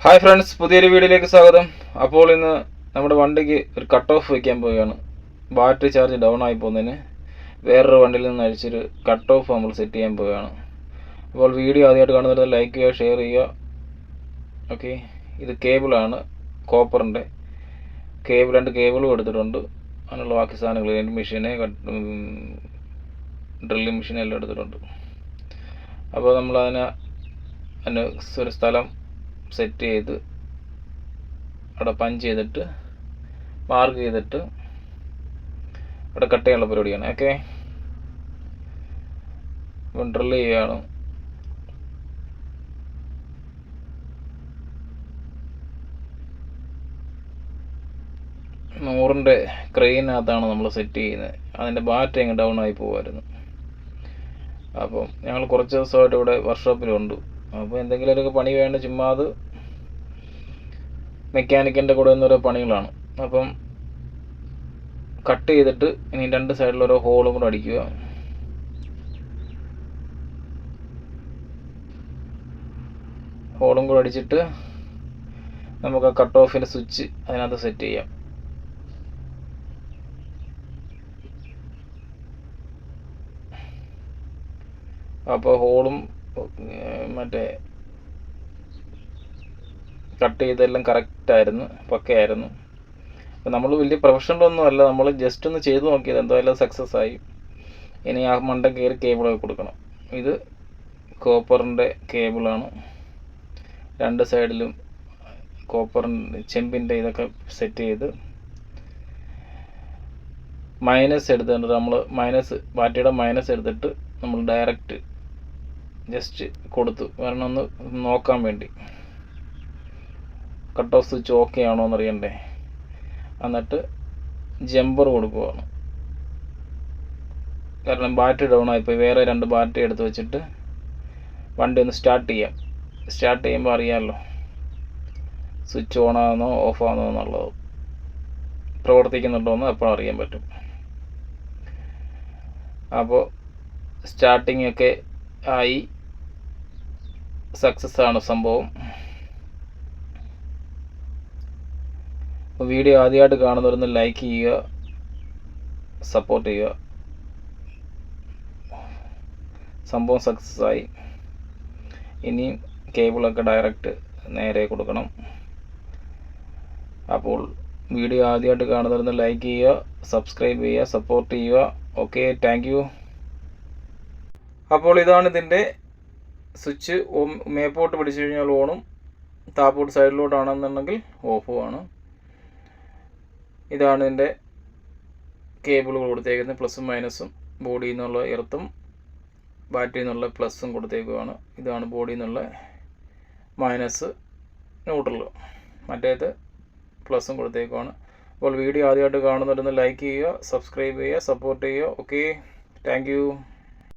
Hi friends, പുതിയൊരു വീഡിയോയിലേക്ക് സ്വാഗതം. അപ്പോൾ ഇന്ന് നമ്മുടെ വണ്ടിക്ക് ഒരു കട്ട് ഓഫ് വയ്ക്കാൻ പോവുകയാണ്. ബാറ്ററി ചാർജ് ഡൗൺ ആയി പോകുന്നതിന് വേറൊരു വണ്ടിയിൽ നിന്ന് അഴിച്ചൊരു കട്ട് ഓഫ് നമ്മൾ സെറ്റ് ചെയ്യാൻ പോവുകയാണ്. അപ്പോൾ വീഡിയോ ആദ്യമായിട്ട് കാണുന്നത് ലൈക്ക് ചെയ്യുക, ഷെയർ ചെയ്യുക. ഓക്കെ, ഇത് കേബിളാണ്, കോപ്പറിൻ്റെ കേബിൾ. 2 കേബിളും എടുത്തിട്ടുണ്ട്. അതിനുള്ള ബാക്കി സാധനങ്ങൾ മെഷീന്, ഡ്രില്ലിംഗ് മെഷീൻ എല്ലാം എടുത്തിട്ടുണ്ട്. അപ്പോൾ നമ്മൾ അതിന് ഒരു സ്ഥലം സെറ്റ് ചെയ്ത് അവിടെ പഞ്ച് ചെയ്തിട്ട് മാർക്ക് ചെയ്തിട്ട് അവിടെ കട്ട് ചെയ്യാനുള്ള പരിപാടിയാണ്. ഓക്കെ, ഇപ്പം ഡ്രില്ല് ചെയ്യുകയാണ്. നൂറിൻ്റെ ക്രെയിനകത്താണ് നമ്മൾ സെറ്റ് ചെയ്യുന്നത്. അതിൻ്റെ ബാറ്ററി അങ്ങ് ഡൗൺ ആയി പോകുമായിരുന്നു. അപ്പം ഞങ്ങൾ കുറച്ച് ദിവസമായിട്ട് ഇവിടെ വർക്ക്ഷോപ്പിലുണ്ട്. അപ്പോൾ എന്തെങ്കിലുമൊക്കെ പണി വേണ്ട, ചുമ്മാ അത് മെക്കാനിക്കിൻ്റെ കൂടെ നിന്നോരോ പണികളാണ്. അപ്പം കട്ട് ചെയ്തിട്ട് ഇനി 2 സൈഡിൽ ഓരോ ഹോളും കൂടെ അടിക്കുക. ഹോളും കൂടെ അടിച്ചിട്ട് നമുക്ക് ആ കട്ട് ഓഫിൻ്റെ സ്വിച്ച് അതിനകത്ത് സെറ്റ് ചെയ്യാം. അപ്പോൾ ഹോളും മറ്റേ കട്ട് ചെയ്തെല്ലാം കറക്റ്റായിരുന്നു, പക്കയായിരുന്നു. അപ്പോൾ നമ്മൾ വലിയ പ്രൊഫഷണലൊന്നും അല്ല, നമ്മൾ ജസ്റ്റ് ഒന്ന് ചെയ്ത് നോക്കിയത്, എന്തായാലും സക്സസ് ആയി. ഇനി ആ മണ്ട കയറി കേബിളൊക്കെ കൊടുക്കണം. ഇത് കോപ്പറിൻ്റെ കേബിളാണ്. 2 സൈഡിലും കോപ്പറിൻ്റെ ചെമ്പിൻ്റെ ഇതൊക്കെ സെറ്റ് ചെയ്ത് മൈനസ് എടുത്തിട്ട് നമ്മൾ ബാറ്ററിയുടെ മൈനസ് എടുത്തിട്ട് നമ്മൾ ഡയറക്റ്റ് ജസ്റ്റ് കൊടുത്തു, കാരണം ഒന്ന് നോക്കാൻ വേണ്ടി കട്ട് ഓഫ് സ്വിച്ച് ഓക്കെ ആണോ എന്നറിയണ്ടേ. എന്നിട്ട് ജമ്പർ കൊടുക്കുകയാണ്, കാരണം ബാറ്ററി ഡൗൺ ആയിപ്പോയി. വേറെ 2 ബാറ്ററി എടുത്ത് വെച്ചിട്ട് വണ്ടി ഒന്ന് സ്റ്റാർട്ട് ചെയ്യാം. സ്റ്റാർട്ട് ചെയ്യുമ്പോൾ അറിയാമല്ലോ സ്വിച്ച് ഓൺ ആണെന്നോ ഓഫ് ആണെന്നോ എന്നുള്ളത്, പ്രവർത്തിക്കുന്നുണ്ടോ എന്ന് അപ്പോൾ അറിയാൻ പറ്റും. അപ്പോൾ സ്റ്റാർട്ടിങ് ഒക്കെ ആയി, സക്സസ് ആണ് സംഭവം. അപ്പോൾ വീഡിയോ ആദ്യമായിട്ട് കാണുന്നവരൊന്ന് ലൈക്ക് ചെയ്യുക, സപ്പോർട്ട് ചെയ്യുക. സംഭവം സക്സസ് ആയി. ഇനി കേബിളൊക്കെ ഡയറക്റ്റ് നേരെ കൊടുക്കണം. അപ്പോൾ വീഡിയോ ആദ്യമായിട്ട് കാണുന്നവരൊന്ന് ലൈക്ക് ചെയ്യുക, സബ്സ്ക്രൈബ് ചെയ്യുക, സപ്പോർട്ട് ചെയ്യുക. Okay, thank you. അപ്പോൾ ഇതാണ് ഇതിൻ്റെ സ്വിച്ച്. മേപ്പോട്ട് പിടിച്ചു കഴിഞ്ഞാൽ ഓണും, താപ്പോട്ട് സൈഡിലോട്ടാണെന്നുണ്ടെങ്കിൽ ഓഫുമാണ്. ഇതാണ് ഇതിൻ്റെ കേബിളുകൾ കൊടുത്തേക്കുന്നത്, പ്ലസും മൈനസും. ബോഡിയിൽ നിന്നുള്ള എർത്തും ബാറ്ററിയിൽ നിന്നുള്ള പ്ലസും കൊടുത്തേക്കുവാണ്. ഇതാണ് ബോഡിയിൽ നിന്നുള്ള മൈനസ്, ന്യൂട്രലും. മറ്റേത് പ്ലസും കൊടുത്തേക്കുവാണ്. അപ്പോൾ വീഡിയോ ആദ്യമായിട്ട് കാണുന്നവരൊന്ന് ലൈക്ക് ചെയ്യുക, സബ്സ്ക്രൈബ് ചെയ്യുക, സപ്പോർട്ട് ചെയ്യുക. Okay, thank you.